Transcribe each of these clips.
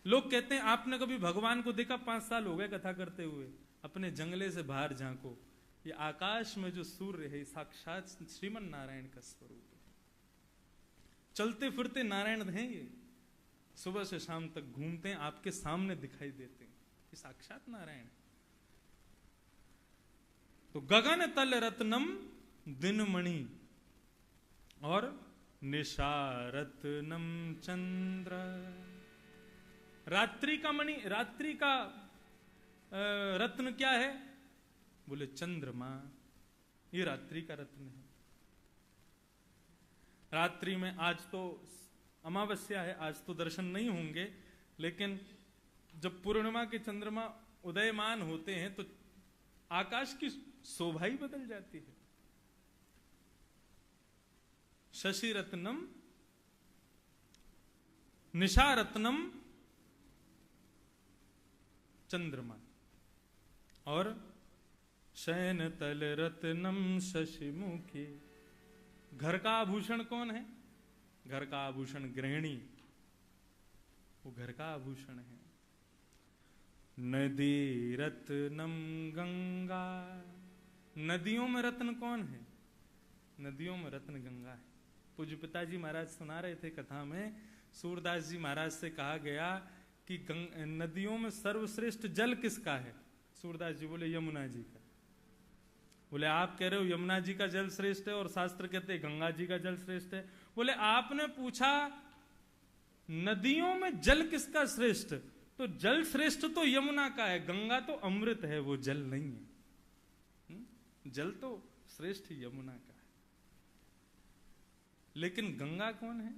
लोग कहते हैं आपने कभी भगवान को देखा? 5 साल हो गए कथा करते हुए, अपने जंगले से बाहर झांको, ये आकाश में जो सूर्य है साक्षात श्रीमन नारायण का स्वरूप है। चलते फिरते नारायण हैं ये, सुबह से शाम तक घूमते हैं, आपके सामने दिखाई देते हैं, ये साक्षात नारायण है। तो गगन तल रत्नम दिनमणि और निशा रत्नम चंद्र। रात्रि का मणि, रात्रि का रत्न क्या है? बोले चंद्रमा, ये रात्रि का रत्न है। रात्रि में, आज तो अमावस्या है, आज तो दर्शन नहीं होंगे, लेकिन जब पूर्णिमा के चंद्रमा उदयमान होते हैं तो आकाश की शोभा ही बदल जाती है। शशि रत्नम निशा रत्नम चंद्रमा और शयन तल रत्नम शशिमुखी। घर का आभूषण कौन है? घर का आभूषण गृहिणी, वो घर का आभूषण है। नदी रत्नम गंगा, नदियों में रत्न कौन है? नदियों में रत्न गंगा है। पूज्य पिताजी महाराज सुना रहे थे कथा में, सूरदास जी महाराज से कहा गया कि नदियों में सर्वश्रेष्ठ जल किसका है? सूरदास जी बोले यमुना जी का। बोले आप कह रहे हो यमुना जी का जल श्रेष्ठ है और शास्त्र कहते हैं गंगा जी का जल श्रेष्ठ है। बोले आपने पूछा नदियों में जल किसका श्रेष्ठ, तो जल श्रेष्ठ तो यमुना का है, गंगा तो अमृत है, वो जल नहीं है। जल तो श्रेष्ठ यमुना का है, लेकिन गंगा कौन है?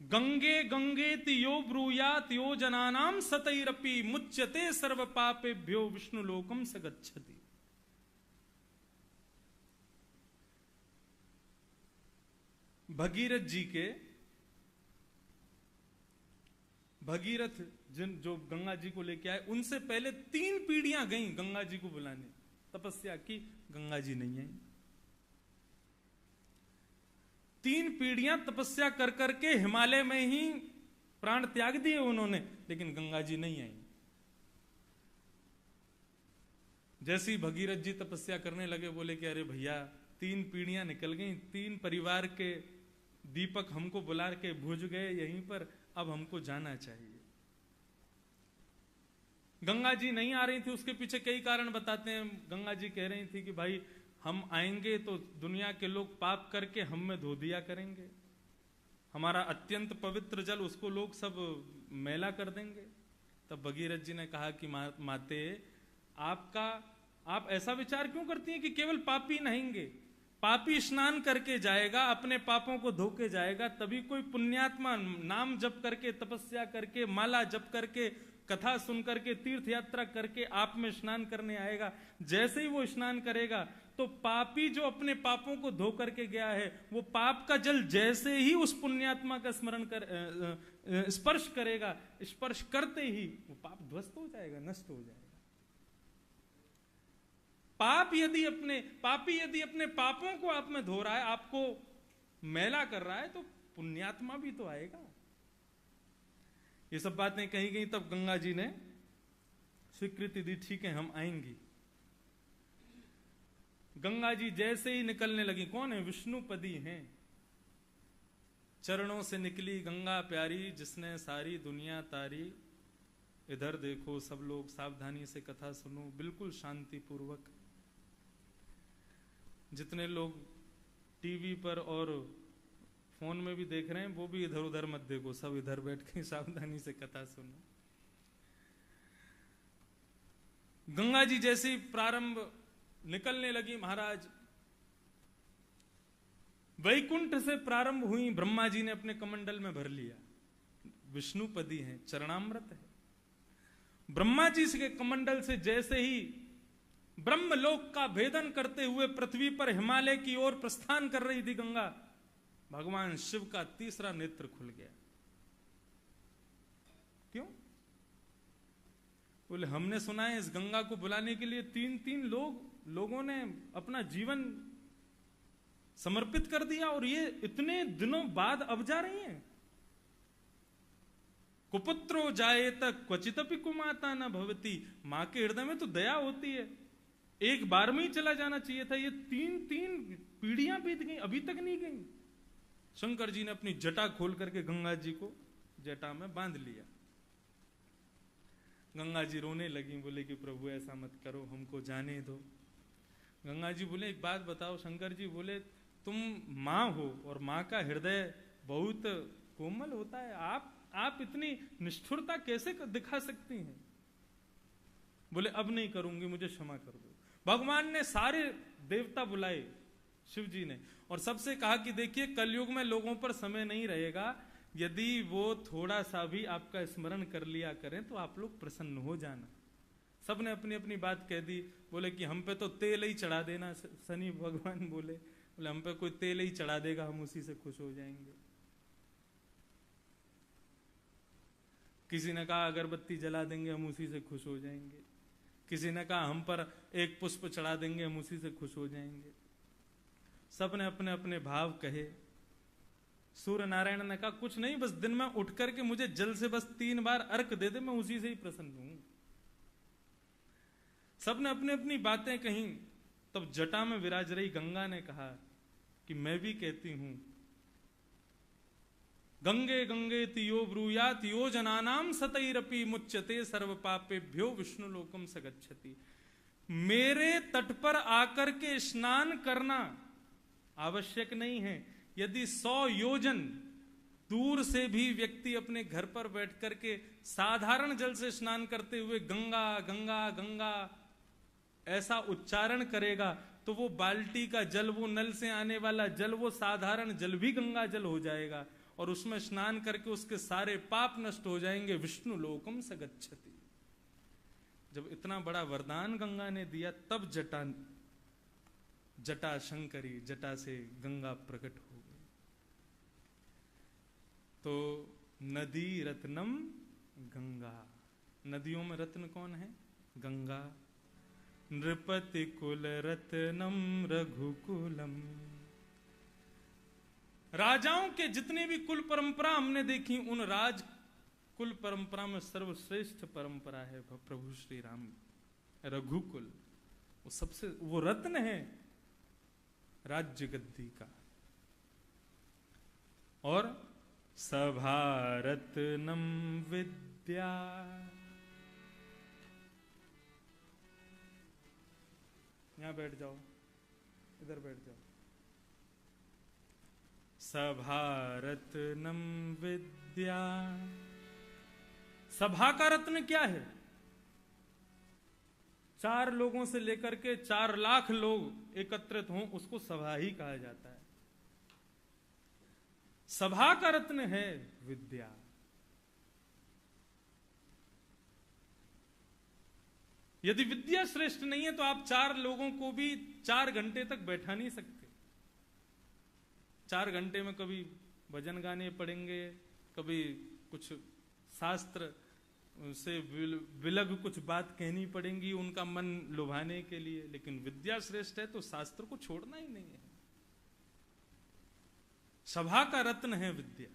गंगे गंगेति यो ब्रूयात यो जनानाम सतैरपि मुच्यते सर्व पापेभ्यो विष्णु लोकम स गच्छति। भगीरथ जी के, भगीरथ जिन जो गंगा जी को लेके आए, उनसे पहले 3 पीढ़ियां गईं गंगा जी को बुलाने, तपस्या की, गंगा जी नहीं आई। 3 पीढ़ियां तपस्या कर करके हिमालय में ही प्राण त्याग दिए उन्होंने, लेकिन गंगा जी नहीं आई। जैसे ही भगीरथ जी तपस्या करने लगे, बोले कि अरे भैया 3 पीढ़ियां निकल गई, 3 परिवार के दीपक हमको बुला के बुझ गए यहीं पर, अब हमको जाना चाहिए। गंगा जी नहीं आ रही थी, उसके पीछे कई कारण बताते हैं। गंगा जी कह रही थी कि भाई हम आएंगे तो दुनिया के लोग पाप करके हम में धो दिया करेंगे, हमारा अत्यंत पवित्र जल उसको लोग सब मैला कर देंगे। तब भगीरथ जी ने कहा कि माते आप ऐसा विचार क्यों करती हैं कि केवल पापी नहाएंगे? पापी स्नान करके जाएगा, अपने पापों को धो के जाएगा, तभी कोई पुण्यात्मा नाम जप करके, तपस्या करके, माला जप करके, कथा सुन करके, तीर्थ यात्रा करके आप में स्नान करने आएगा। जैसे ही वो स्नान करेगा तो पापी जो अपने पापों को धो करके गया है, वो पाप का जल जैसे ही उस पुण्यात्मा का स्मरण कर स्पर्श करेगा, स्पर्श करते ही वो पाप ध्वस्त हो जाएगा, नष्ट हो जाएगा। पापी यदि अपने पापों को आप में धो रहा है, आपको मैला कर रहा है, तो पुण्यात्मा भी तो आएगा। ये सब बातें कही गई, तब गंगा जी ने स्वीकृति दी, ठीक है हम आएंगी। गंगा जी जैसे ही निकलने लगी, कौन है? विष्णुपदी हैं। चरणों से निकली गंगा प्यारी, जिसने सारी दुनिया तारी। इधर देखो सब लोग, सावधानी से कथा सुनो, बिल्कुल शांति पूर्वक। जितने लोग टीवी पर और फोन में भी देख रहे हैं, वो भी इधर उधर मत देखो, सब इधर बैठ के सावधानी से कथा सुनो। गंगा जी जैसे ही प्रारंभ निकलने लगी, महाराज वैकुंठ से प्रारंभ हुई, ब्रह्मा जी ने अपने कमंडल में भर लिया। विष्णुपदी हैं, चरणामृत है। ब्रह्मा जी के कमंडल से जैसे ही ब्रह्मलोक का भेदन करते हुए पृथ्वी पर हिमालय की ओर प्रस्थान कर रही थी गंगा, भगवान शिव का तीसरा नेत्र खुल गया। क्यों? बोले हमने सुना है इस गंगा को बुलाने के लिए 3-3 लोगों ने अपना जीवन समर्पित कर दिया, और ये इतने दिनों बाद अब जा रही हैं। कुपुत्रो जायेत क्वचिदपि कुमाता न भवति। मां के हृदय में तो दया होती है, एक बार में ही चला जाना चाहिए था, ये तीन पीढ़ियां बीत गई, अभी तक नहीं गई। शंकर जी ने अपनी जटा खोल करके गंगा जी को जटा में बांध लिया। गंगा जी रोने लगी, बोले कि प्रभु ऐसा मत करो, हमको जाने दो। गंगा जी बोले एक बात बताओ। शंकर जी बोले तुम मां हो और मां का हृदय बहुत कोमल होता है, आप इतनी निष्ठुरता कैसे दिखा सकती हैं? बोले अब नहीं करूंगी, मुझे क्षमा कर दो। भगवान ने सारे देवता बुलाए, शिव जी ने, और सबसे कहा कि देखिए कलयुग में लोगों पर समय नहीं रहेगा, यदि वो थोड़ा सा भी आपका स्मरण कर लिया करें तो आप लोग प्रसन्न हो जाना। सबने अपनी अपनी बात कह दी। बोले कि हम पे तो तेल ही चढ़ा देना। शनि भगवान बोले हम पे कोई तेल ही चढ़ा देगा, हम उसी से खुश हो जाएंगे। किसी ने कहा अगरबत्ती जला देंगे, हम उसी से खुश हो जाएंगे। किसी ने कहा हम पर एक पुष्प चढ़ा देंगे, हम उसी से खुश हो जाएंगे। सबने अपने अपने भाव कहे। सूर्य नारायण ने कहा कुछ नहीं, बस दिन में उठ करके मुझे जल से बस 3 बार अर्घ दे दे, मैं उसी से ही प्रसन्न हूं। सबने अपनी अपनी बातें कही। तब जटा में विराज रही गंगा ने कहा कि मैं भी कहती हूं, गंगे गंगे तियो ब्रूयात यो जनानाम सतैरपि मुच्यते सर्व पापेभ्यो विष्णु लोकम सगच्छति। मेरे तट पर आकर के स्नान करना आवश्यक नहीं है। यदि 100 योजन दूर से भी व्यक्ति अपने घर पर बैठ करके साधारण जल से स्नान करते हुए गंगा गंगा गंगा ऐसा उच्चारण करेगा तो वो बाल्टी का जल, वो नल से आने वाला जल, वो साधारण जल भी गंगा जल हो जाएगा, और उसमें स्नान करके उसके सारे पाप नष्ट हो जाएंगे। विष्णु लोकम सगच्छति। जब इतना बड़ा वरदान गंगा ने दिया, तब जटा शंकरी, जटा से गंगा प्रकट हो गई। तो नदी रत्नम गंगा, नदियों में रत्न कौन है? गंगा। नृपति कुल रत्नम रघुकुलम। राजाओं के जितने भी कुल परंपरा हमने देखी, उन राज कुल परंपरा में सर्वश्रेष्ठ परंपरा है प्रभु श्री राम, रघुकुल। वो सबसे, वो रत्न है राज्य गद्दी का। और सभा रत्नम विद्या। यहां बैठ जाओ, इधर बैठ जाओ। सभा रत्नम विद्या। सभा का रत्न क्या है? 4 लोगों से लेकर के 4 लाख लोग एकत्रित हों, उसको सभा ही कहा जाता है। सभा का रत्न है विद्या। यदि विद्या श्रेष्ठ नहीं है तो आप 4 लोगों को भी 4 घंटे तक बैठा नहीं सकते। 4 घंटे में कभी भजन गाने पढ़ेंगे, कभी कुछ शास्त्र से विलग कुछ बात कहनी पड़ेंगी उनका मन लुभाने के लिए। लेकिन विद्या श्रेष्ठ है तो शास्त्र को छोड़ना ही नहीं है। सभा का रत्न है विद्या।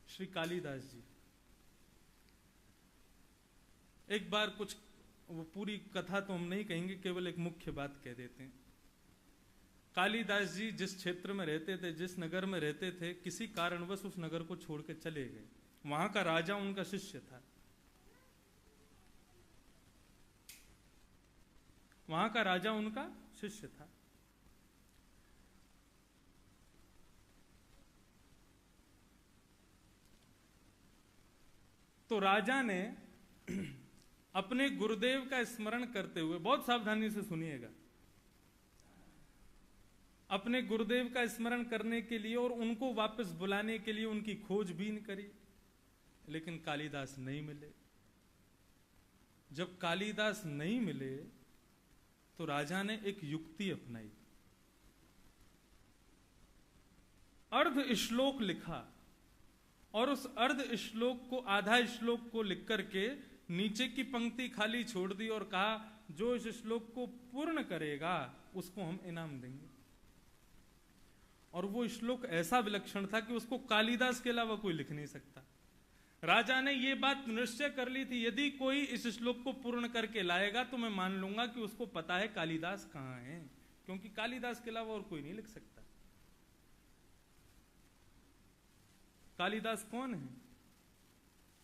श्री कालिदास जी एक बार कुछ, वो पूरी कथा तो हम नहीं कहेंगे, केवल एक मुख्य बात कह देते हैं। कालिदास जी जिस क्षेत्र में रहते थे, जिस नगर में रहते थे, किसी कारणवश उस नगर को छोड़ के चले गए। वहां का राजा उनका शिष्य था। वहां का राजा उनका शिष्य था। तो राजा ने अपने गुरुदेव का स्मरण करते हुए, बहुत सावधानी से सुनिएगा, अपने गुरुदेव का स्मरण करने के लिए और उनको वापस बुलाने के लिए उनकी खोजबीन करी, लेकिन कालिदास नहीं मिले। जब कालिदास नहीं मिले तो राजा ने एक युक्ति अपनाई। अर्ध श्लोक लिखा और उस अर्ध श्लोक को, आधा श्लोक को लिख करके नीचे की पंक्ति खाली छोड़ दी और कहा जो इस श्लोक को पूर्ण करेगा उसको हम इनाम देंगे। और वो श्लोक ऐसा विलक्षण था कि उसको कालिदास के अलावा कोई लिख नहीं सकता। राजा ने ये बात निश्चय कर ली थी, यदि कोई इस श्लोक को पूर्ण करके लाएगा तो मैं मान लूंगा कि उसको पता है कालिदास कहां है, क्योंकि कालिदास के अलावा और कोई नहीं लिख सकता। कालिदास कौन है?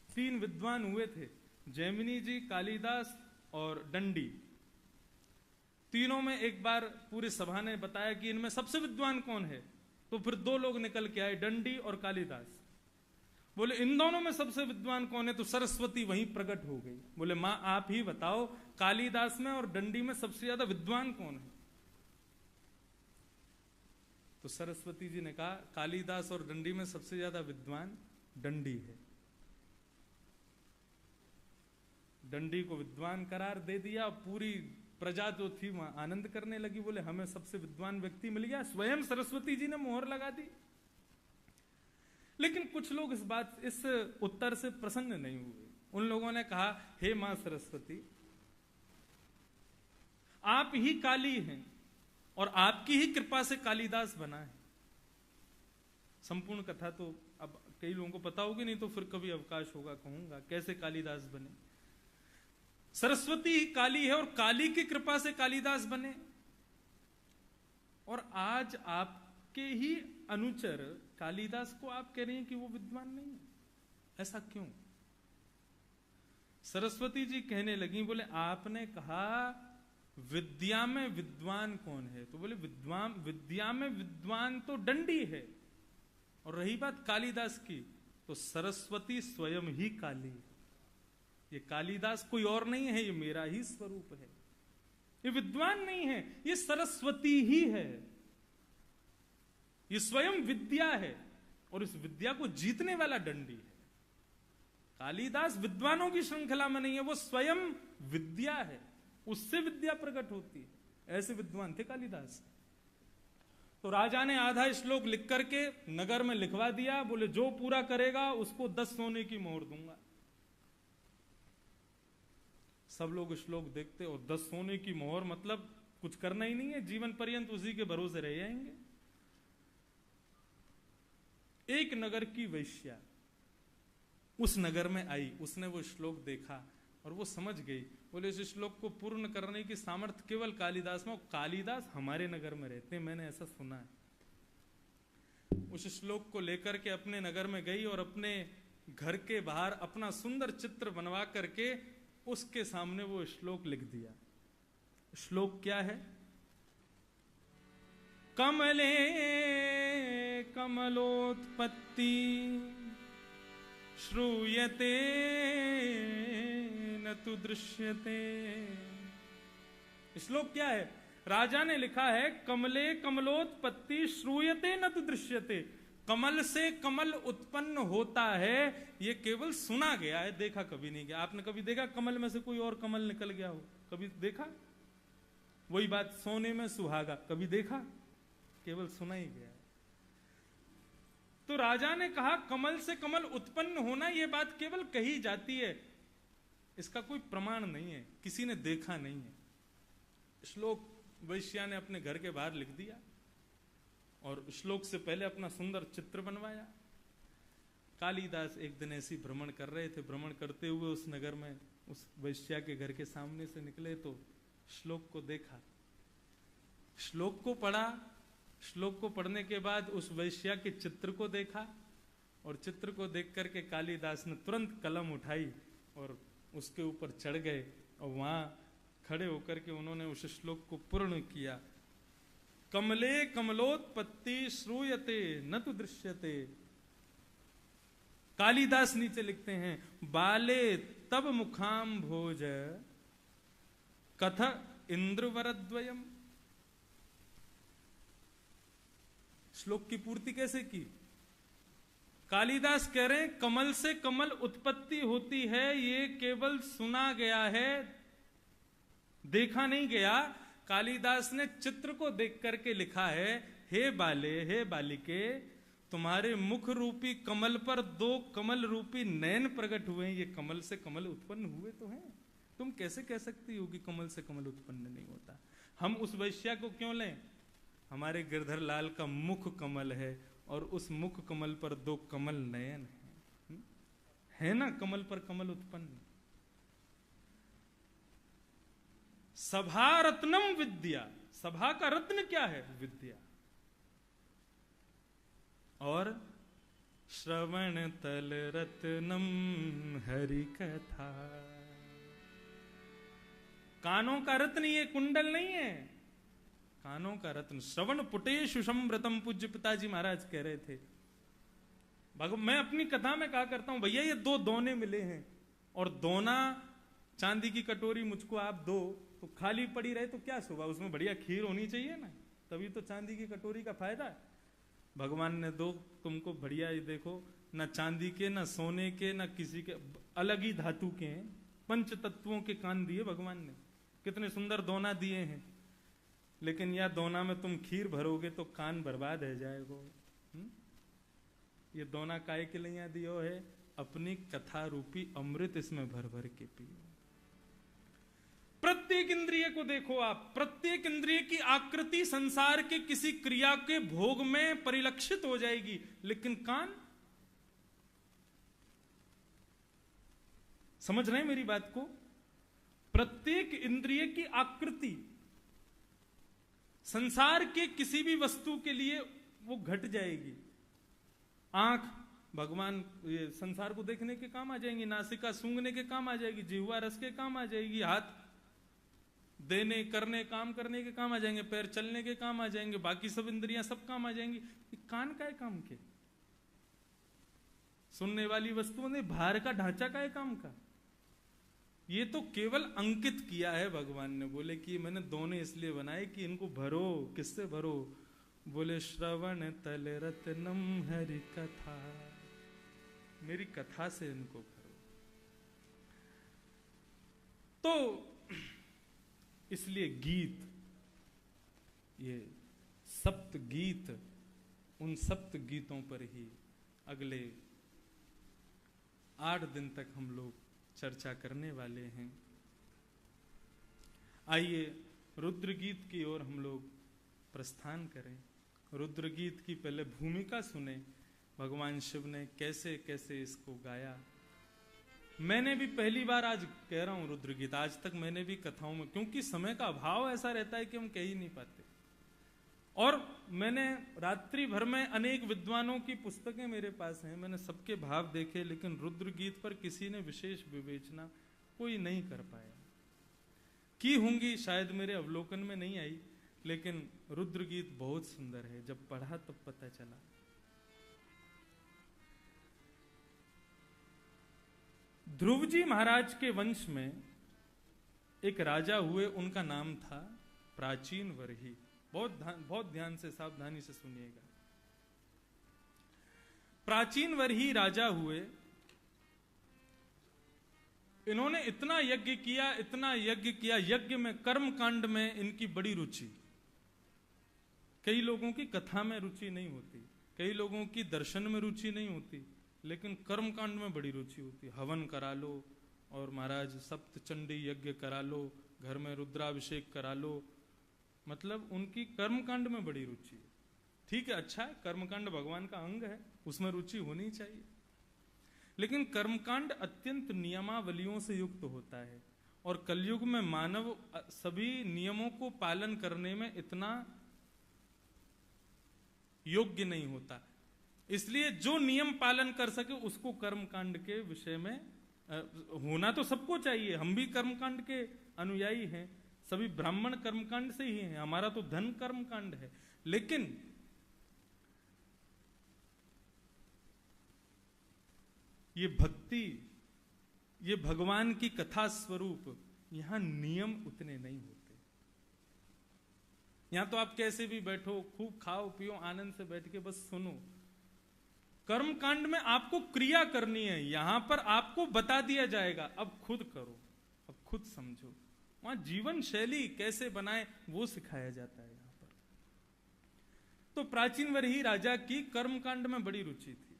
3 विद्वान हुए थे, जैमिनी जी, कालिदास और दंडी। तीनों में एक बार पूरी सभा ने बताया कि इनमें सबसे विद्वान कौन है, तो फिर 2 लोग निकल के आए, दंडी और कालिदास। बोले इन दोनों में सबसे विद्वान कौन है? तो सरस्वती वहीं प्रकट हो गई। बोले मां आप ही बताओ, कालिदास में और दंडी में सबसे ज्यादा विद्वान कौन है? तो सरस्वती जी ने कहा कालिदास और दंडी में सबसे ज्यादा विद्वान दंडी है। दंडी को विद्वान करार दे दिया। पूरी प्रजा जो थी वहां आनंद करने लगी। बोले हमें सबसे विद्वान व्यक्ति मिल गया। स्वयं सरस्वती जी ने मोहर लगा दी। लेकिन कुछ लोग इस उत्तर से प्रसन्न नहीं हुए। उन लोगों ने कहा हे मां सरस्वती, आप ही काली हैं और आपकी ही कृपा से कालिदास बना है। संपूर्ण कथा तो अब कई लोगों को पता होगी, नहीं तो फिर कभी अवकाश होगा कहूंगा कैसे कालिदास बने। सरस्वती ही काली है और काली की कृपा से कालिदास बने, और आज आपके ही अनुचर कालिदास को आप कह रही हैं कि वो विद्वान नहीं है, ऐसा क्यों? सरस्वती जी कहने लगी, बोले आपने कहा विद्या में विद्वान कौन है? तो बोले विद्या में विद्वान तो दंडी है, और रही बात कालिदास की, तो सरस्वती स्वयं ही काली है। ये कालिदास कोई और नहीं है, ये मेरा ही स्वरूप है। ये विद्वान नहीं है, ये सरस्वती ही है। ये स्वयं विद्या है, और इस विद्या को जीतने वाला दंडी है। कालिदास विद्वानों की श्रृंखला में नहीं है, वो स्वयं विद्या है, उससे विद्या प्रकट होती है। ऐसे विद्वान थे कालिदास। तो राजा ने आधा श्लोक लिख करके नगर में लिखवा दिया। बोले जो पूरा करेगा उसको 10 सोने की मोहर दूंगा। सब लोग श्लोक देखते, और 10 सोने की मोहर मतलब कुछ करना ही नहीं है, जीवन पर्यंत उसी के भरोसे रह जाएंगे। एक नगर की वैश्या उस नगर में आई, उसने वो श्लोक देखा और वो समझ गई। बोले इस श्लोक को पूर्ण करने की सामर्थ्य केवल कालिदास में, कालिदास हमारे नगर में रहते हैं, मैंने ऐसा सुना है। उस श्लोक को लेकर के अपने नगर में गई और अपने घर के बाहर अपना सुंदर चित्र बनवा करके उसके सामने वो श्लोक लिख दिया। श्लोक क्या है? कमले कमलोत्पत्ति श्रूयते न तु दृश्यते। श्लोक क्या है? राजा ने लिखा है कमले कमलोत्पत्ति श्रूयते न तु दृश्यते। कमल से कमल उत्पन्न होता है, ये केवल सुना गया है, देखा कभी नहीं गया। आपने कभी देखा कमल में से कोई और कमल निकल गया हो? कभी देखा? वही बात सोने में सुहागा, कभी देखा? केवल सुना ही गया है। तो राजा ने कहा कमल से कमल उत्पन्न होना, यह बात केवल कही जाती है, इसका कोई प्रमाण नहीं है, किसी ने देखा नहीं है। श्लोक वैश्या ने अपने घर के बाहर लिख दिया और श्लोक से पहले अपना सुंदर चित्र बनवाया। कालिदास एक दिन ऐसी भ्रमण कर रहे थे। भ्रमण करते हुए उस नगर में उस वैश्या के घर के सामने से निकले तो श्लोक को देखा, श्लोक को पढ़ा। श्लोक को पढ़ने के बाद उस वैश्या के चित्र को देखा, और चित्र को देख करके कालिदास ने तुरंत कलम उठाई और उसके ऊपर चढ़ गए, और वहां खड़े होकर के उन्होंने उस श्लोक को पूर्ण किया। कमले कमलोत्पत्ति श्रूयते न तु दृश्यते। कालिदास नीचे लिखते हैं बाले तब मुखाम भोज कथ इंद्रवरद्वयम। श्लोक की पूर्ति कैसे की? कालिदास कह रहे हैं कमल से कमल उत्पत्ति होती है, ये केवल सुना गया है, देखा नहीं गया। कालिदास ने चित्र को देख करके लिखा है हे बाले, हे बालिके, तुम्हारे मुख रूपी कमल पर 2 कमल रूपी नयन प्रकट हुए हैं, ये कमल से कमल उत्पन्न हुए तो हैं। तुम कैसे कह सकती हो कि कमल से कमल उत्पन्न नहीं होता? हम उस वैश्या को क्यों लें? हमारे गिरधर लाल का मुख कमल है और उस मुख कमल पर 2 कमल नयन है ना, कमल पर कमल उत्पन्न। सभा रत्नम विद्या, सभा का रत्न क्या है? विद्या। और श्रवण तल रत्नम हरि कथा, कानों का रत्न ये कुंडल नहीं है, कानों का रत्न। श्रवण पुटेशु संव्रतम, पूज्य पिताजी महाराज कह रहे थे। मैं अपनी कथा में कहा करता हूं, भैया ये 2 दोने मिले हैं और दोना चांदी की कटोरी मुझको आप दो, तो खाली पड़ी रहे तो क्या शोभा, उसमें बढ़िया खीर होनी चाहिए ना, तभी तो चांदी की कटोरी का फायदा है। भगवान ने 2 तुमको बढ़िया, ये देखो, ना चांदी के, ना सोने के, ना किसी के, अलग ही धातु के हैं, 5 तत्वों के कान दिए भगवान ने, कितने सुंदर दोना दिए हैं। लेकिन यह दोना में तुम खीर भरोगे तो कान बर्बाद है जाएगा। ये दोना काय के लिए दियो है? अपनी कथा रूपी अमृत इसमें भर भर के पियो। प्रत्येक इंद्रिय को देखो आप, प्रत्येक इंद्रिय की आकृति संसार के किसी क्रिया के भोग में परिलक्षित हो जाएगी, लेकिन कान, समझ रहे हैं मेरी बात को? प्रत्येक इंद्रिय की आकृति संसार के किसी भी वस्तु के लिए वो घट जाएगी। आंख भगवान ये संसार को देखने के काम आ जाएंगी, नासिका सूंघने के काम आ जाएगी, जिह्वा रस के काम आ जाएगी, हाथ देने करने काम करने के काम आ जाएंगे, पैर चलने के काम आ जाएंगे, बाकी सब इंद्रियां सब काम आ जाएंगी। कान का है काम के? सुनने वाली वस्तुओं ने बाहर का ढांचा का है काम का? ये तो केवल अंकित किया है भगवान ने, बोले कि मैंने दोनों इसलिए बनाए कि इनको भरो। किससे भरो? बोले श्रवण तल रत्नम हरि कथा, मेरी कथा से इनको भरो। तो इसलिए गीत, ये सप्त गीत, उन सप्त गीतों पर ही अगले 8 दिन तक हम लोग चर्चा करने वाले हैं। आइए रुद्र गीत की ओर हम लोग प्रस्थान करें। रुद्र गीत की पहले भूमिका सुने, भगवान शिव ने कैसे कैसे इसको गाया। मैंने भी पहली बार आज कह रहा हूं रुद्र गीत, आज तक मैंने भी कथाओं में, क्योंकि समय का अभाव ऐसा रहता है कि हम कह ही नहीं पाते। और मैंने रात्रि भर में अनेक विद्वानों की पुस्तकें मेरे पास हैं, मैंने सबके भाव देखे, लेकिन रुद्र गीत पर किसी ने विशेष विवेचना कोई नहीं कर पाया। की होंगी शायद मेरे अवलोकन में नहीं आई, लेकिन रुद्र गीत बहुत सुंदर है, जब पढ़ा तब पता चला। ध्रुव जी महाराज के वंश में एक राजा हुए, उनका नाम था प्राचीन वर्ही। बहुत ध्यान से सावधानी से सुनिएगा। प्राचीन वर्ही राजा हुए, इन्होंने इतना यज्ञ किया, इतना यज्ञ किया, यज्ञ में कर्म कांड में इनकी बड़ी रुचि। कई लोगों की कथा में रुचि नहीं होती, कई लोगों की दर्शन में रुचि नहीं होती, लेकिन कर्म कांड में बड़ी रुचि होती। हवन करा लो और महाराज सप्त चंडी यज्ञ करा लो, घर में रुद्राभिषेक करा लो, मतलब उनकी कर्मकांड में बड़ी रुचि है। ठीक है, अच्छा है, कर्मकांड भगवान का अंग है, उसमें रुचि होनी चाहिए, लेकिन कर्मकांड अत्यंत नियमावलियों से युक्त होता है, और कलयुग में मानव सभी नियमों को पालन करने में इतना योग्य नहीं होता। इसलिए जो नियम पालन कर सके उसको कर्मकांड के विषय में होना तो सबको चाहिए। हम भी कर्मकांड के अनुयायी हैं, सभी ब्राह्मण कर्मकांड से ही हैं, हमारा तो धन कर्मकांड है, लेकिन ये भक्ति, ये भगवान की कथा स्वरूप, यहां नियम उतने नहीं होते। यहां तो आप कैसे भी बैठो, खूब खाओ पियो, आनंद से बैठ के बस सुनो। कर्मकांड में आपको क्रिया करनी है, यहां पर आपको बता दिया जाएगा, अब खुद करो, अब खुद समझो। वहां जीवन शैली कैसे बनाए वो सिखाया जाता है यहां पर। तो प्राचीन वर्ही राजा की कर्मकांड में बड़ी रुचि थी,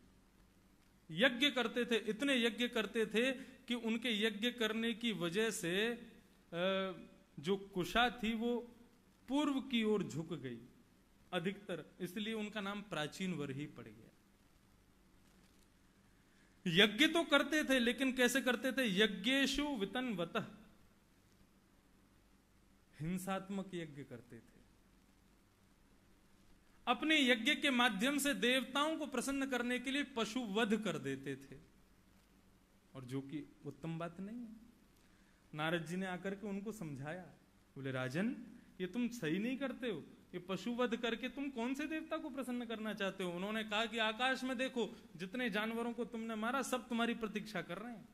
यज्ञ करते थे, इतने यज्ञ करते थे कि उनके यज्ञ करने की वजह से जो कुशा थी वो पूर्व की ओर झुक गई अधिकतर, इसलिए उनका नाम प्राचीन वर ही पड़ गया। यज्ञ तो करते थे, लेकिन कैसे करते थे? यज्ञेषु वितन्वतः, हिंसात्मक यज्ञ करते थे। अपने यज्ञ के माध्यम से देवताओं को प्रसन्न करने के लिए पशु वध कर देते थे, और जो कि उत्तम बात नहीं है। नारद जी ने आकर के उनको समझाया, बोले राजन ये तुम सही नहीं करते हो, ये पशु वध करके तुम कौन से देवता को प्रसन्न करना चाहते हो? उन्होंने कहा कि आकाश में देखो, जितने जानवरों को तुमने मारा सब तुम्हारी प्रतीक्षा कर रहे हैं।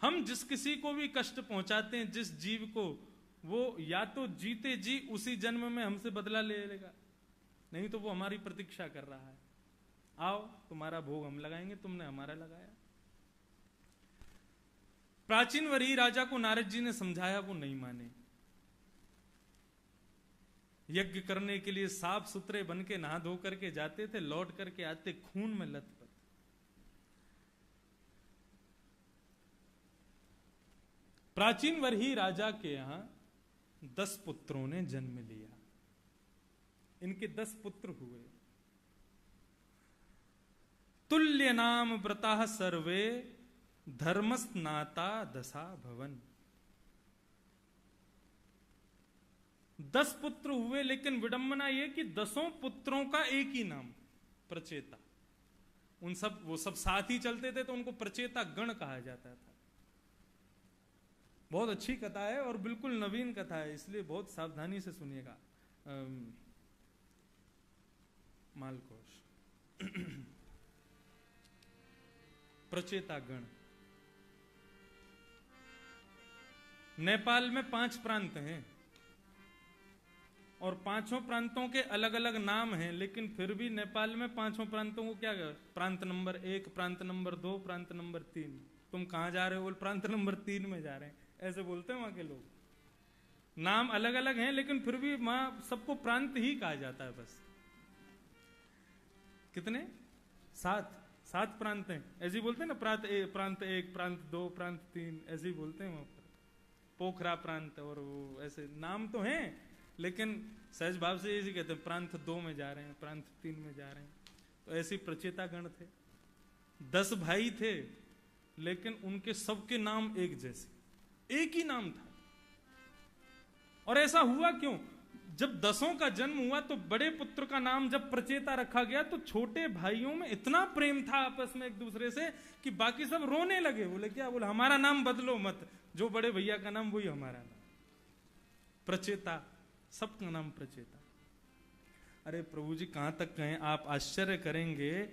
हम जिस किसी को भी कष्ट पहुंचाते हैं, जिस जीव को, वो या तो जीते जी उसी जन्म में हमसे बदला ले लेगा, नहीं तो वो हमारी प्रतीक्षा कर रहा है, आओ तुम्हारा भोग हम लगाएंगे, तुमने हमारा लगाया। प्राचीन वरी राजा को नारद जी ने समझाया, वो नहीं माने। यज्ञ करने के लिए साफ सुथरे बन के नहा धो करके जाते थे, लौट करके आते खून में लथपथ। प्राचीन वरही राजा के यहां 10 पुत्रों ने जन्म लिया। इनके 10 पुत्र हुए। तुल्य नाम व्रता सर्वे धर्मस्नाता दशा भवन। 10 पुत्र हुए, लेकिन विडंबना यह कि 10 पुत्रों का एक ही नाम, प्रचेता। वो सब साथ ही चलते थे, तो उनको प्रचेता गण कहा जाता था। बहुत अच्छी कथा है और बिल्कुल नवीन कथा है, इसलिए बहुत सावधानी से सुनिएगा। मालकोश प्रचेता गण। नेपाल में 5 प्रांत हैं और 5 प्रांतों के अलग अलग नाम हैं, लेकिन फिर भी नेपाल में 5 प्रांतों को क्या, प्रांत नंबर 1, प्रांत नंबर 2, प्रांत नंबर 3। तुम कहां जा रहे हो? बोल प्रांत नंबर 3 में जा रहे हैं, ऐसे बोलते हैं वहां के लोग। नाम अलग अलग हैं, लेकिन फिर भी वहां सबको प्रांत ही कहा जाता है बस। कितने? 7 प्रांत हैं, ऐसे ही बोलते हैं ना, प्रांत 1, प्रांत 2, प्रांत 3, ऐसे ही बोलते हैं वहां पर। पोखरा प्रांत और वो ऐसे नाम तो हैं, लेकिन सहज भाव से ऐसे कहते हैं, प्रांत 2 में जा रहे हैं, प्रांत 3 में जा रहे हैं। तो ऐसे प्रचेता गण थे। 10 भाई थे, लेकिन उनके सबके नाम एक जैसे, एक ही नाम था। और ऐसा हुआ क्यों? जब 10 का जन्म हुआ तो बड़े पुत्र का नाम जब प्रचेता रखा गया, तो छोटे भाइयों में इतना प्रेम था आपस में एक दूसरे से कि बाकी सब रोने लगे। बोले क्या? बोले हमारा नाम बदलो मत, जो बड़े भैया का नाम वही हमारा नाम, प्रचेता। सबका नाम प्रचेता। अरे प्रभु जी कहां तक कहें, आप आश्चर्य करेंगे।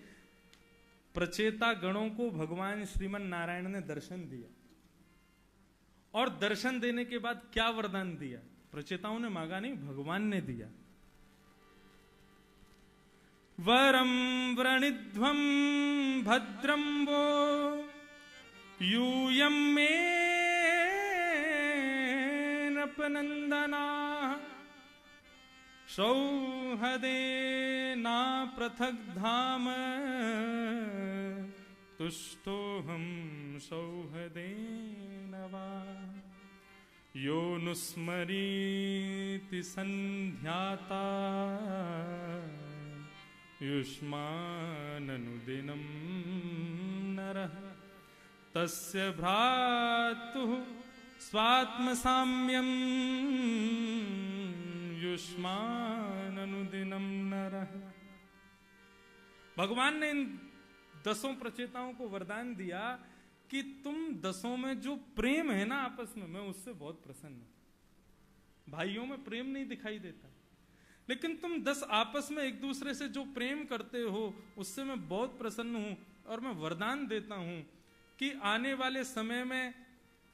प्रचेता गणों को भगवान श्रीमन नारायण ने दर्शन दिया, और दर्शन देने के बाद क्या वरदान दिया? प्रचेताओं ने मांगा नहीं, भगवान ने दिया। वरम व्रणिध्वम भद्रम वो यूयम मे नपनंदना सौहदे ना पृथक धाम तुष्टो हम सौहदे नवा यो नुस्मरीति संध्याता युष्माननुदिनं नरः तस्य भ्रातुः स्वात्मसाम्यं युष्माननुदिनं नरः। भगवान ने इन 10 प्रचेताओं को वरदान दिया कि तुम 10 में जो प्रेम है ना आपस में, मैं उससे बहुत प्रसन्न हूं। भाइयों में प्रेम नहीं दिखाई देता, लेकिन तुम 10 आपस में एक दूसरे से जो प्रेम करते हो उससे मैं बहुत प्रसन्न हूं। और मैं वरदान देता हूं कि आने वाले समय में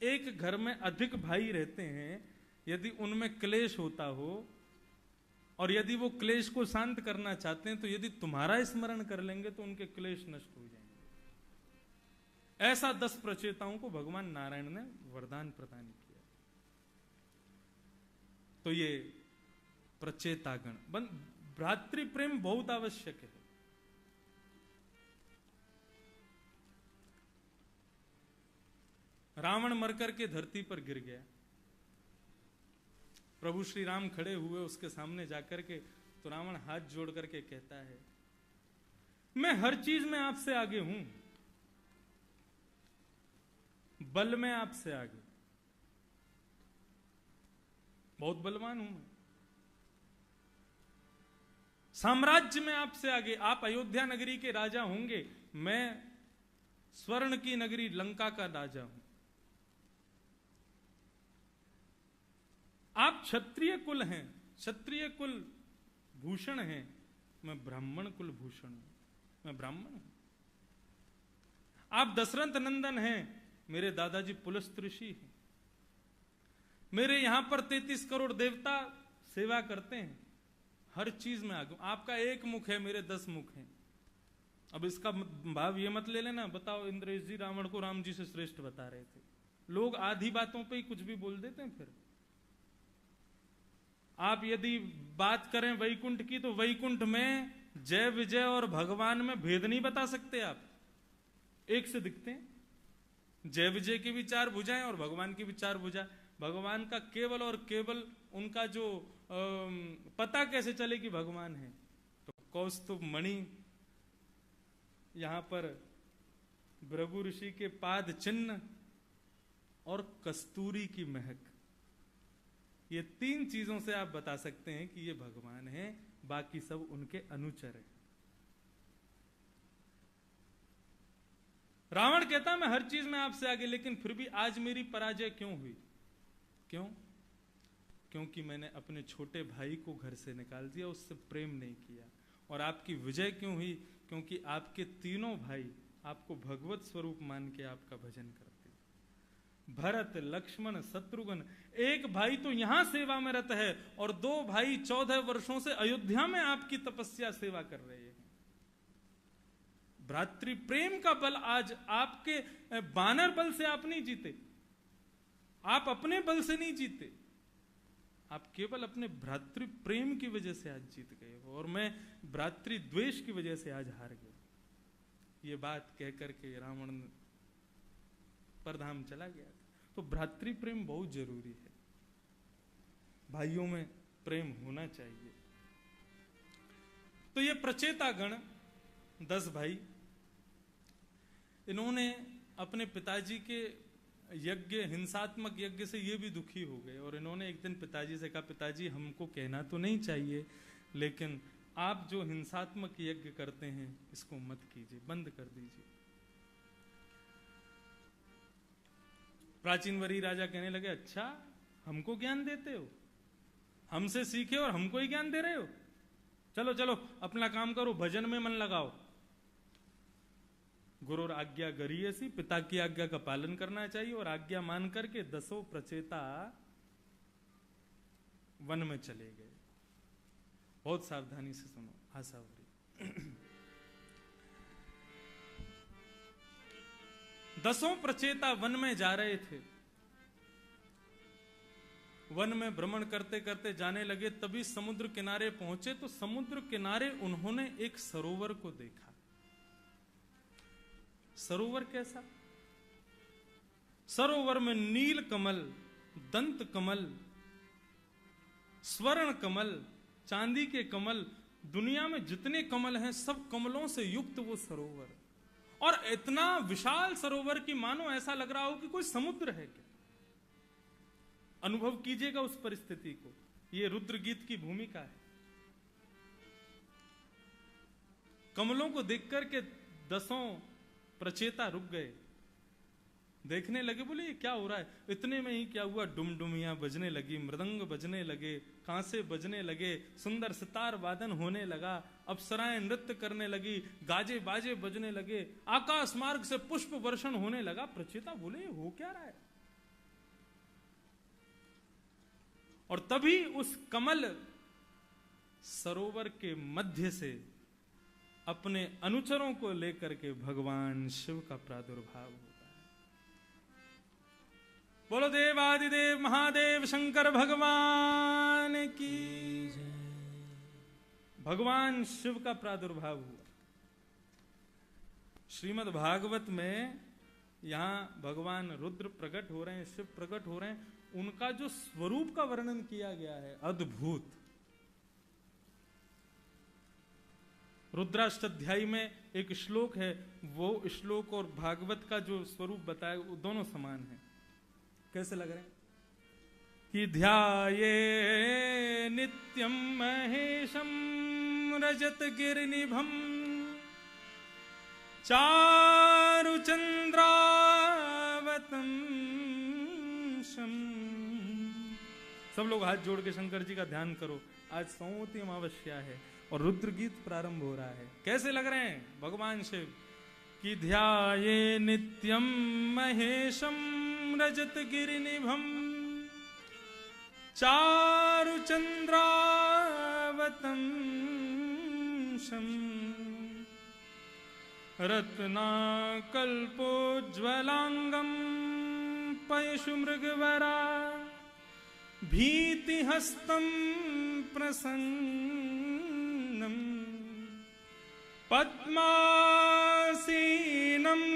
एक घर में अधिक भाई रहते हैं, यदि उनमें क्लेश होता हो और यदि वो क्लेश को शांत करना चाहते हैं, तो यदि तुम्हारा स्मरण कर लेंगे तो उनके क्लेश नष्ट हो जाएंगे। ऐसा 10 प्रचेताओं को भगवान नारायण ने वरदान प्रदान किया। तो ये प्रचेतागण, भ्रातृ प्रेम बहुत आवश्यक है। रावण मरकर के धरती पर गिर गया, प्रभु श्री राम खड़े हुए उसके सामने जाकर के, तो रावण हाथ जोड़ करके कहता है, मैं हर चीज में आपसे आगे हूं, बल में आपसे आगे, बहुत बलवान हूं मैं, साम्राज्य में आपसे आगे। आप अयोध्या नगरी के राजा होंगे, मैं स्वर्ण की नगरी लंका का राजा हूं। आप क्षत्रिय कुल हैं, क्षत्रिय कुल भूषण हैं, मैं ब्राह्मण कुल भूषण हूं, मैं ब्राह्मण हूं। आप दशरथ नंदन हैं, मेरे दादाजी पुलस्त्य ऋषि हैं। मेरे यहां पर 33 करोड़ देवता सेवा करते हैं, हर चीज में आगे। आपका एक मुख है, मेरे 10 मुख हैं। अब इसका भाव ये मत ले लेना, बताओ इंद्रेश जी रावण को राम जी से श्रेष्ठ बता रहे थे। लोग आधी बातों पे ही कुछ भी बोल देते हैं। फिर आप यदि बात करें वैकुंठ की, तो वैकुंठ में जय विजय और भगवान में भेद नहीं बता सकते आप, एक से दिखते हैं। जय विजय की भी 4 भुजाएं और भगवान की भी 4 भुजा। भगवान का केवल और केवल उनका जो पता कैसे चले कि भगवान है, तो कौस्तुभ मणि, यहां पर भृगु ऋषि के पाद चिन्ह और कस्तूरी की महक, ये 3 चीजों से आप बता सकते हैं कि ये भगवान है, बाकी सब उनके अनुचर हैं। रावण कहता मैं हर चीज में आपसे आगे, लेकिन फिर भी आज मेरी पराजय क्यों हुई? क्यों? क्योंकि मैंने अपने छोटे भाई को घर से निकाल दिया, उससे प्रेम नहीं किया। और आपकी विजय क्यों हुई? क्योंकि आपके तीनों भाई आपको भगवत स्वरूप मान के आपका भजन करते। भरत, लक्ष्मण, शत्रुघ्न, एक भाई तो यहां सेवा में रत है और 2 भाई 14 वर्षों से अयोध्या में आपकी तपस्या सेवा कर रहे हैं। भ्रातृ प्रेम का बल आज आपके बानर बल से आप नहीं जीते, आप अपने बल से नहीं जीते, आप केवल अपने भ्रातृ प्रेम की वजह से आज जीत गए हो, और मैं भ्रातृ द्वेष की वजह से आज हार गया। ये बात कह करके रावण परधाम चला गया। तो भ्रातृ प्रेम बहुत जरूरी है, भाइयों में प्रेम होना चाहिए। तो ये प्रचेता गण 10 भाई, इन्होंने अपने पिताजी के यज्ञ, हिंसात्मक यज्ञ से ये भी दुखी हो गए, और इन्होंने एक दिन पिताजी से कहा, पिताजी हमको कहना तो नहीं चाहिए, लेकिन आप जो हिंसात्मक यज्ञ करते हैं इसको मत कीजिए, बंद कर दीजिए। प्राचीन वरी राजा कहने लगे, अच्छा हमको ज्ञान देते हो, हमसे सीखे और हमको ही ज्ञान दे रहे हो, चलो चलो अपना काम करो, भजन में मन लगाओ। गुरुर आज्ञा गरीयसी, पिता की आज्ञा का पालन करना चाहिए, और आज्ञा मान करके 10 प्रचेता वन में चले गए। बहुत सावधानी से सुनो, आसावरी। 10 प्रचेता वन में जा रहे थे। वन में भ्रमण करते करते जाने लगे, तभी समुद्र किनारे पहुंचे। तो समुद्र किनारे उन्होंने एक सरोवर को देखा। सरोवर कैसा? सरोवर में नील कमल, दंत कमल, स्वर्ण कमल, चांदी के कमल, दुनिया में जितने कमल हैं सब कमलों से युक्त वो सरोवर। और इतना विशाल सरोवर कि मानो ऐसा लग रहा हो कि कोई समुद्र है क्या। अनुभव कीजिएगा उस परिस्थिति को, ये रुद्र गीत की भूमिका है। कमलों को देख करके 10 प्रचेता रुक गए, देखने लगे, बोले ये क्या हो रहा है। इतने में ही क्या हुआ, डुमडुमियां बजने लगी, मृदंग बजने लगे, कांसे बजने लगे, सुंदर सितार वादन होने लगा, अप्सराएं नृत्य करने लगी, गाजे बाजे बजने लगे, आकाश मार्ग से पुष्प वर्षण होने लगा। प्रचेता बोले हो क्या रहा है। और तभी उस कमल सरोवर के मध्य से अपने अनुचरों को लेकर के भगवान शिव का प्रादुर्भाव होता है। बोलो देवादिदेव महादेव शंकर भगवान की। भगवान शिव का प्रादुर्भाव हुआ। श्रीमद् भागवत में यहां भगवान रुद्र प्रकट हो रहे हैं, शिव प्रकट हो रहे हैं, उनका जो स्वरूप का वर्णन किया गया है अद्भुत। रुद्राष्टाध्यायी में एक श्लोक है, वो श्लोक और भागवत का जो स्वरूप बताया वो दोनों समान है। कैसे लग रहे हैं कि ध्याये नित्यम महेशम रजत गिरनिभम चारु चंद्रावतम शम। सब लोग हाथ जोड़ के शंकर जी का ध्यान करो। आज सौंती अमावस्या है और रुद्र गीत प्रारंभ हो रहा है। कैसे लग रहे हैं भगवान शिव कि ध्याये नित्यम महेशम रजत गिरिनिभम चारु चंद्रावतम शम रत्नाकल्पोज्ज्वलांगम पयशु मृगवरा भीतिहस्तं प्रसन्नं पद्मासीनं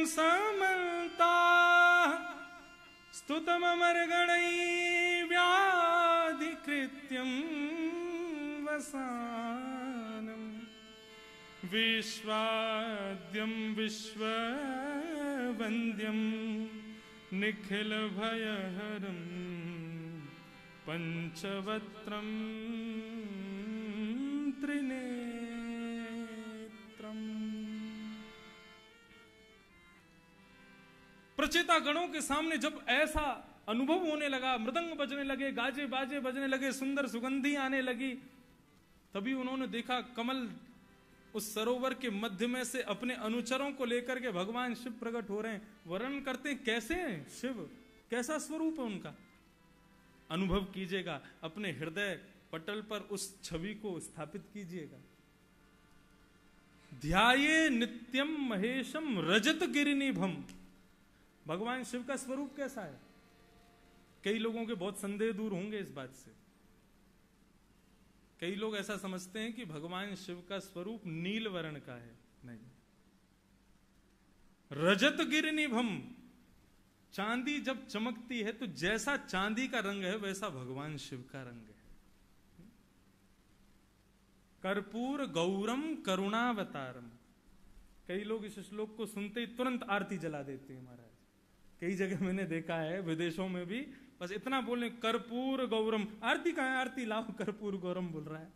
समन्ताः स्तुतममर्गणैः व्याधिकृत्यं वसानं विश्वाद्यं विश्ववन्द्यं निखिलभयहरं पंचवक्त्रं त्रिनेत्रम। प्रचेता गणों के सामने जब ऐसा अनुभव होने लगा, मृदंग बजने लगे, गाजे बाजे बजने लगे, सुंदर सुगंधी आने लगी, तभी उन्होंने देखा कमल उस सरोवर के मध्य में से अपने अनुचरों को लेकर के भगवान शिव प्रकट हो रहे हैं। वर्णन करते हैं कैसे हैं शिव, कैसा स्वरूप है उनका, अनुभव कीजिएगा, अपने हृदय पटल पर उस छवि को स्थापित कीजिएगा। ध्याये नित्यम महेशम रजत गिरिनिभम। भगवान शिव का स्वरूप कैसा है? कई लोगों के बहुत संदेह दूर होंगे इस बात से। कई लोग ऐसा समझते हैं कि भगवान शिव का स्वरूप नील वर्ण का है। नहीं, रजत गिरिनिभम, चांदी जब चमकती है तो जैसा चांदी का रंग है वैसा भगवान शिव का रंग है। कर्पूर गौरम करुणावतारम। कई लोग इस श्लोक को सुनते ही तुरंत आरती जला देते हैं महाराज। कई जगह मैंने देखा है, विदेशों में भी, बस इतना बोले कर्पूर गौरम, आरती कहां है, आरती लाओ, कर्पूर गौरम बोल रहा है।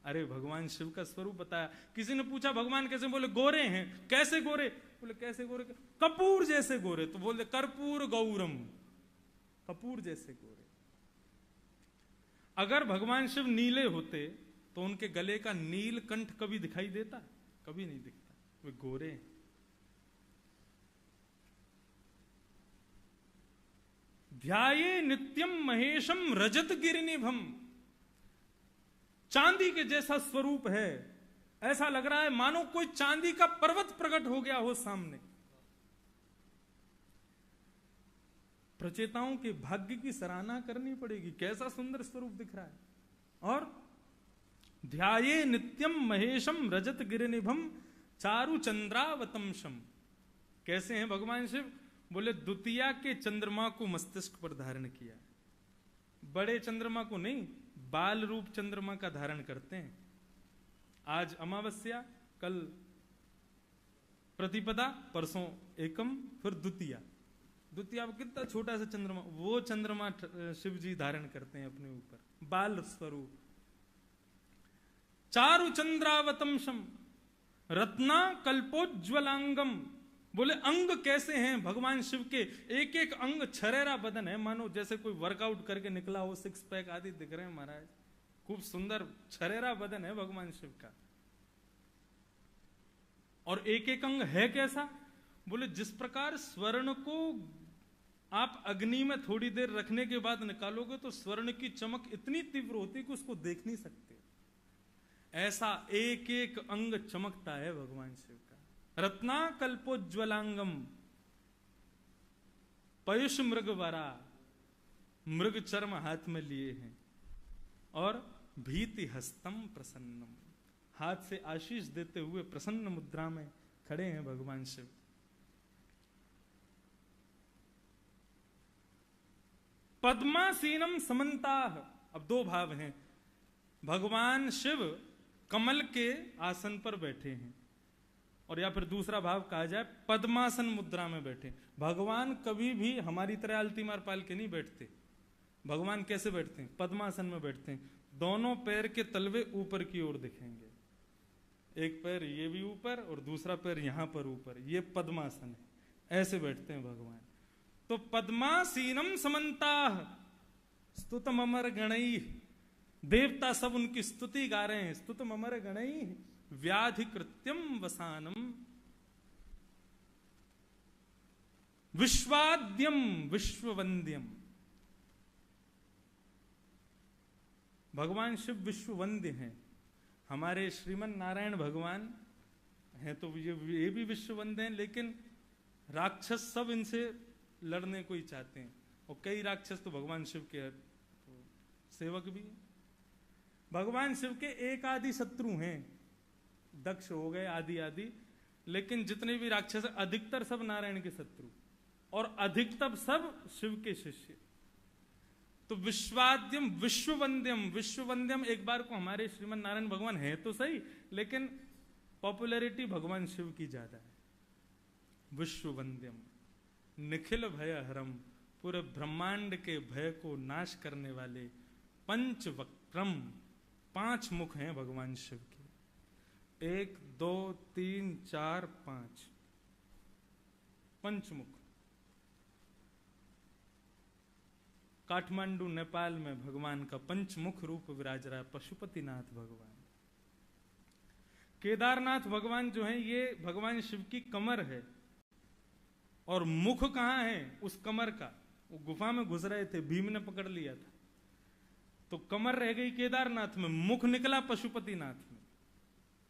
अरे भगवान शिव का स्वरूप बताया। किसी ने पूछा भगवान कैसे, बोले गोरे हैं। कैसे गोरे? बोले कैसे गोरे? कपूर जैसे गोरे। तो बोले कर्पूर गौरम, कपूर जैसे गोरे। अगर भगवान शिव नीले होते तो उनके गले का नीलकंठ कभी दिखाई देता? कभी नहीं दिखता। वे गोरे हैं। ध्याये नित्यम महेशम रजत गिरिनिभम। चांदी के जैसा स्वरूप है, ऐसा लग रहा है मानो कोई चांदी का पर्वत प्रकट हो गया हो सामने। प्रचेताओं के भाग्य की सराहना करनी पड़ेगी, कैसा सुंदर स्वरूप दिख रहा है। और ध्याये नित्यम महेशम रजत गिरिनिभम चारु चंद्रावतंशम। कैसे हैं भगवान शिव? बोले द्वितीया के चंद्रमा को मस्तिष्क पर धारण किया। बड़े चंद्रमा को नहीं, बाल रूप चंद्रमा का धारण करते हैं। आज अमावस्या, कल प्रतिपदा, परसों एकम, फिर द्वितीया। द्वितीया कितना छोटा सा चंद्रमा, वो चंद्रमा शिव जी धारण करते हैं अपने ऊपर, बाल स्वरूप। चारु चंद्रावतंशम रत्ना कल्पोज्ज्वलांगम। बोले अंग कैसे हैं भगवान शिव के? एक एक अंग छरेरा बदन है, मानो जैसे कोई वर्कआउट करके निकला हो, सिक्स पैक आदि दिख रहे हैं महाराज। खूब सुंदर छरेरा बदन है भगवान शिव का। और एक एक अंग है कैसा? बोले जिस प्रकार स्वर्ण को आप अग्नि में थोड़ी देर रखने के बाद निकालोगे तो स्वर्ण की चमक इतनी तीव्र होती है कि उसको देख नहीं सकते, ऐसा एक एक अंग चमकता है भगवान शिव का। रत्ना कल्पोज्ज्वलांगम पयुष मृगवरा, मृग चर्म हाथ में लिए हैं। और भीति हस्तम प्रसन्नम, हाथ से आशीष देते हुए प्रसन्न मुद्रा में खड़े हैं भगवान शिव। पद्मासीनम समन्ताः, अब दो भाव हैं। भगवान शिव कमल के आसन पर बैठे हैं, और या फिर दूसरा भाव कहा जाए पद्मासन मुद्रा में बैठे। भगवान कभी भी हमारी तरह आलती मार पाल के नहीं बैठते। भगवान कैसे बैठते हैं? पद्मासन में बैठते हैं। दोनों पैर के तलवे ऊपर की ओर दिखेंगे, एक पैर ये भी ऊपर और दूसरा पैर यहां पर ऊपर, ये पद्मासन है, ऐसे बैठते हैं भगवान। तो पद्मासीनम समन्ताः स्तुतम अमर गणैः, देवता सब उनकी स्तुति गा रहे हैं। स्तुतम अमर गणैः व्याधि कृत्यम वसानम विश्वाद्यम विश्ववंद्यम। भगवान शिव विश्ववंद्य हैं। हमारे श्रीमन नारायण भगवान हैं तो ये भी विश्ववंद्य हैं, लेकिन राक्षस सब इनसे लड़ने को ही चाहते हैं, और कई राक्षस तो भगवान शिव के तो सेवक भी हैं। भगवान शिव के एक आदि शत्रु हैं, दक्ष हो गए आदि आदि, लेकिन जितने भी राक्षस अधिकतर सब नारायण के शत्रु, और अधिकतर सब शिव के शिष्य। तो विश्वाद्यम विश्ववंद्यम, विश्ववंद्यम एक बार को हमारे श्रीमन नारायण भगवान है तो सही, लेकिन पॉपुलैरिटी भगवान शिव की ज्यादा है। विश्ववंद्यम निखिल भय हरम, पूरे ब्रह्मांड के भय को नाश करने वाले। पंचवक्त्रम, 5 मुख हैं भगवान शिव के, 1 2 3 4 5 पंचमुख। काठमांडू नेपाल में भगवान का पंचमुख रूप विराज रहा है, पशुपतिनाथ भगवान। केदारनाथ भगवान जो है ये भगवान शिव की कमर है, और मुख कहां है उस कमर का? वो गुफा में घुस रहे थे, भीम ने पकड़ लिया था, तो कमर रह गई केदारनाथ में, मुख निकला पशुपतिनाथ में,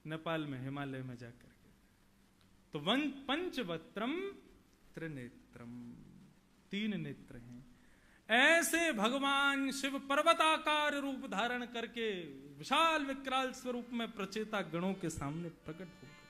नेपाल में हिमालय में जाकर के। तो पंचवक्त्रम त्रिनेत्रम, 3 नेत्र हैं। ऐसे भगवान शिव पर्वताकार रूप धारण करके विशाल विकराल स्वरूप में प्रचेता गणों के सामने प्रकट हो गए।